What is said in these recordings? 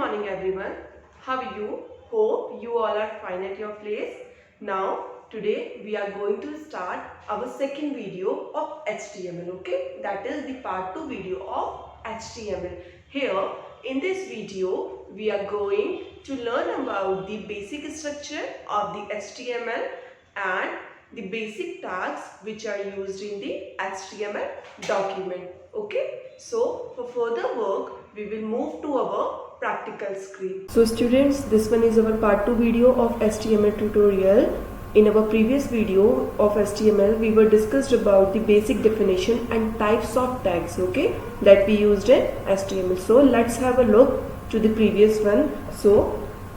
morning everyone. How are you? Hope you all are fine at your place. Now today we are going to start our second video of HTML. Okay, that is the part 2 video of HTML. Here in this video we are going to learn about the basic structure of the HTML and the basic tags which are used in the HTML document. Okay, so for further work we will move to our practical screen. So students, this one is our part 2 video of HTML tutorial. In our previous video of HTML, we were discussed about the basic definition and types of tags, okay, that we used in HTML. So let's have a look to the previous one. So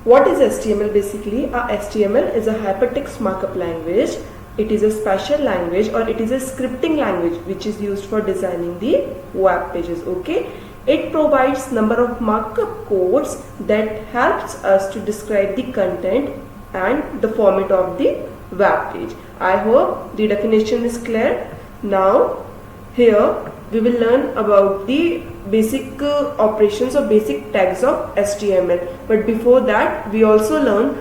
what is HTML basically? HTML is a hypertext markup language. It is a special language or it is a scripting language which is used for designing the web pages, okay. It provides number of markup codes that helps us to describe the content and the format of the web page. I hope the definition is clear. Now here we will learn about the basic operations or basic tags of HTML. But before that we also learn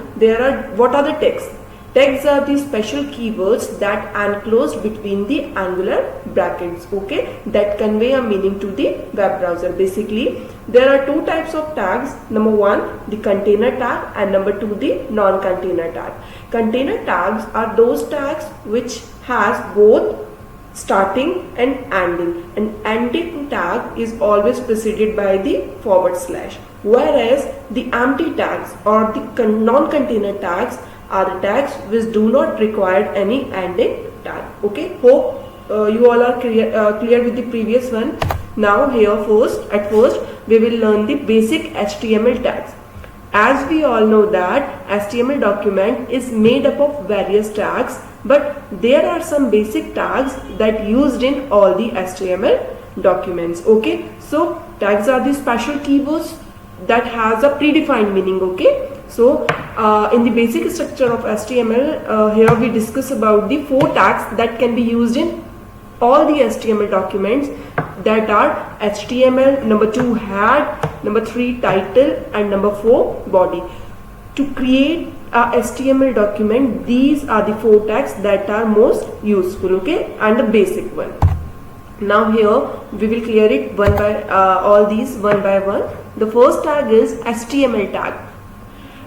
what are the tags. Tags are the special keywords that enclosed between the angular brackets, okay, that convey a meaning to the web browser. Basically, there are two types of tags. Number one, the container tag, and number two, the non-container tag. Container tags are those tags which has both starting and ending. An ending tag is always preceded by the /, whereas the empty tags or the non-container tags are the tags which do not require any ending tag. Okay, hope you all are clear with the previous one. Now here at first we will learn the basic HTML tags. As we all know that HTML document is made up of various tags, but there are some basic tags that used in all the HTML documents. Okay, so tags are the special keywords that has a predefined meaning. Okay, so in the basic structure of HTML, here we discuss about the 4 tags that can be used in all the HTML documents, that are HTML, number 2 head, number 3 title, and number 4 body. To create a HTML document, these are the 4 tags that are most useful, okay, and the basic one. Now here we will clear it all these one by one. The first tag is HTML tag.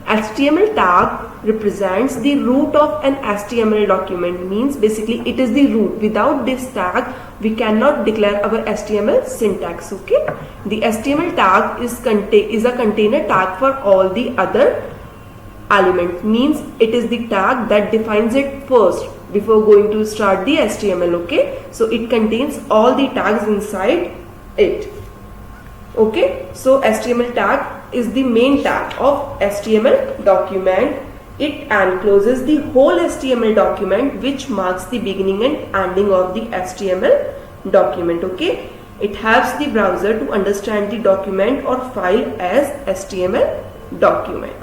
HTML tag represents the root of an HTML document, means basically it is the root. Without this tag we cannot declare our HTML syntax, okay. The HTML tag is a container tag for all the other elements, means it is the tag that defines it first before going to start the HTML, okay. So it contains all the tags inside it, okay. So HTML tag is the main tag of HTML document. It encloses the whole HTML document, which marks the beginning and ending of the HTML document, okay. It helps the browser to understand the document or file as HTML document.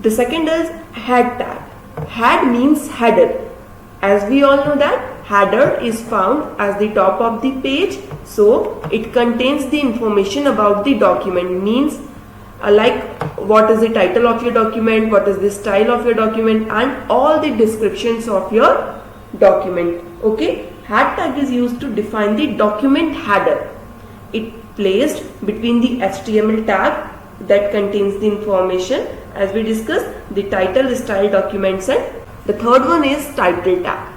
The second is head tag. Head means header. As we all know that header is found as the top of the page, so it contains the information about the document, means like what is the title of your document, what is the style of your document, and all the descriptions of your document, okay. Head tag is used to define the document header. It placed between the HTML tag that contains the information, as we discussed, the title, style, documents, and the third one is title tag.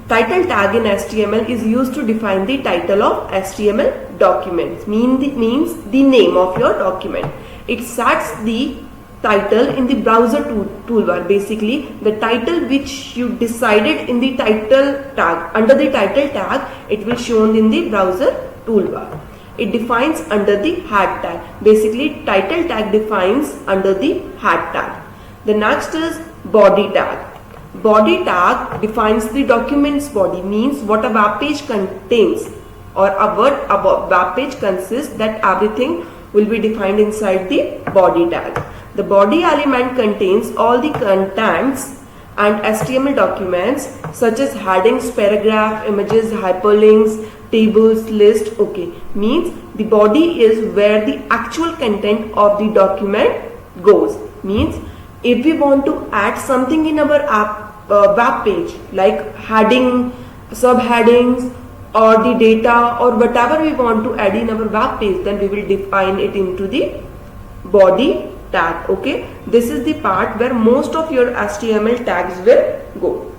Title tag in HTML is used to define the title of HTML documents, means the name of your document. It sets the title in the browser toolbar. Basically, the title which you decided in the title tag, under the title tag, it will shown in the browser toolbar. It defines under the head tag. Basically, title tag defines under the head tag. The next is body tag. Body tag defines the document's body, means what a web page contains or what a web page consists, that everything will be defined inside the body tag. The body element contains all the contents and HTML documents such as headings, paragraph, images, hyperlinks, tables, list. Okay, means the body is where the actual content of the document goes. Means if we want to add something in our web page, like heading, subheadings, or the data, or whatever we want to add in our web page, then we will define it into the body tag. Okay, this is the part where most of your HTML tags will go.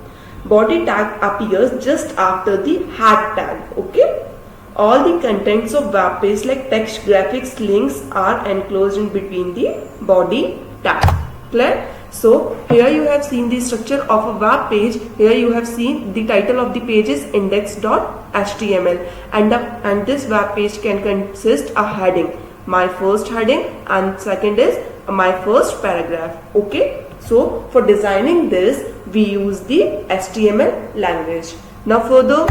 Body tag appears just after the head tag. Okay, all the contents of web page like text, graphics, links are enclosed in between the body tag. Clear? So here you have seen the structure of a web page. Here you have seen the title of the page is index.html, and this web page can consist a heading, my first heading, and second is my first paragraph. Okay, so for designing this we use the HTML language. Now further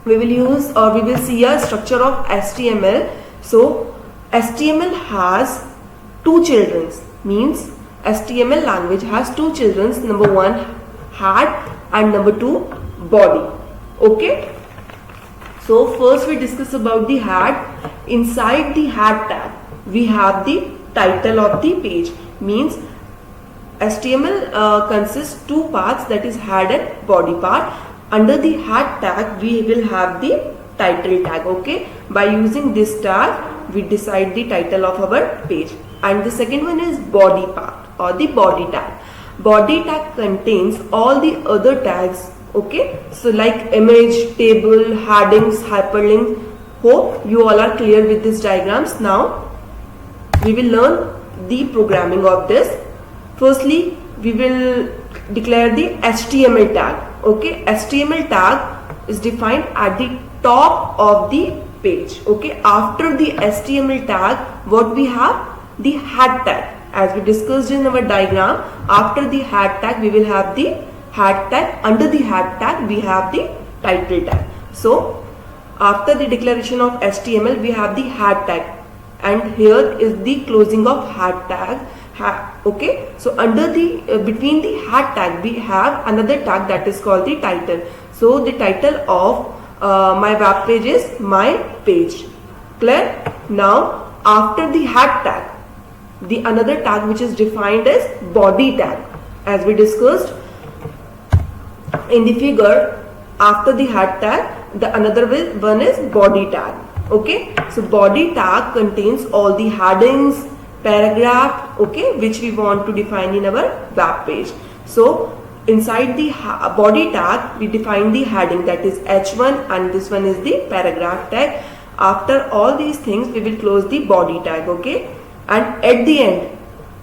we will see a structure of HTML. So HTML has two children, means HTML language has two children, number one head and number two body. Okay, so first we discuss about the head. Inside the head tag we have the title of the page. Means HTML consists two parts, that is head and body part. Under the head tag we will have the title tag. Okay, by using this tag we decide the title of our page. And the second one is body part or the body tag. Body tag contains all the other tags. Okay, so like image, table, headings, hyperlink. Hope you all are clear with these diagrams. Now we will learn the programming of this. Firstly we will declare the HTML tag. Okay, HTML tag is defined at the top of the page. Okay, after the HTML tag what we have? The head tag. As we discussed in our diagram, after the head tag we will have the head tag. Under the head tag we have the title tag. So after the declaration of HTML we have the head tag, and here is the closing of head tag. Okay, so under the between the head tag we have another tag that is called the title. So the title of my web page is my page. Clear? Now after the head tag, the another tag which is defined as body tag. As we discussed in the figure, after the head tag the another one is body tag. Okay, so body tag contains all the headings, paragraph, okay, which we want to define in our web page. So inside the body tag we define the heading, that is h1, and this one is the paragraph tag. After all these things we will close the body tag. Okay, and at the end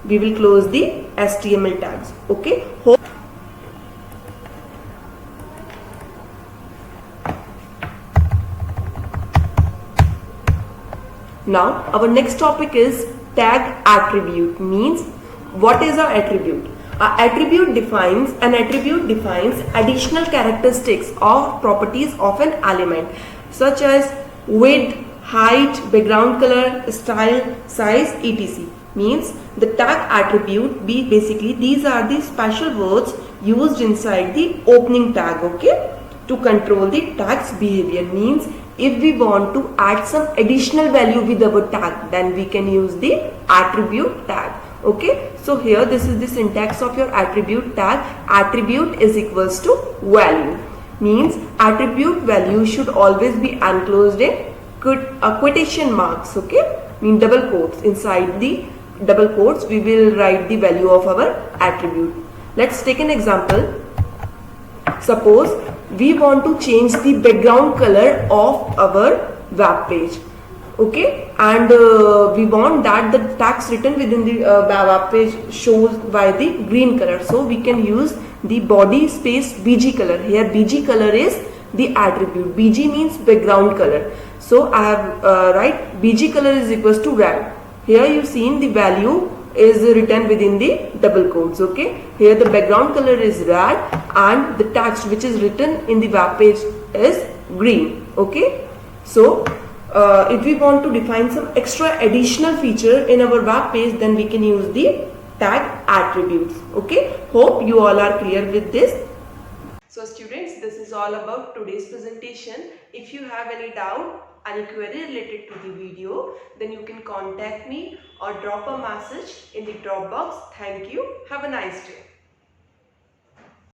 we will close the HTML tags. Okay, now our next topic is tag attribute. Means what is an attribute? An attribute defines additional characteristics or properties of an element, such as width, height, background color, style, size, etc. Means the tag attribute basically these are the special words used inside the opening tag. Okay, to control the tag's behavior. Means if we want to add some additional value with our tag, then we can use the attribute tag. Okay, so here this is the syntax of your attribute tag. Attribute is equals to value. Means attribute value should always be enclosed in quotation marks. Okay, mean double quotes. Inside the double quotes we will write the value of our attribute. Let's take an example. Suppose we want to change the background color of our web page. Okay, and we want that the text written within the web page shows by the green color. So we can use the body space BG color. Here BG color is the attribute. BG means background color. So I have write BG color is equals to red. Here you seen the value is written within the double quotes. Okay, here the background color is red and the text which is written in the web page is green. Okay, so if we want to define some extra additional feature in our web page, then we can use the tag attributes. Okay, hope you all are clear with this. So students, this is is all about today's presentation. If you have any doubt, any query related to the video, then you can contact me or drop a message in the drop box. Thank you. Have a nice day.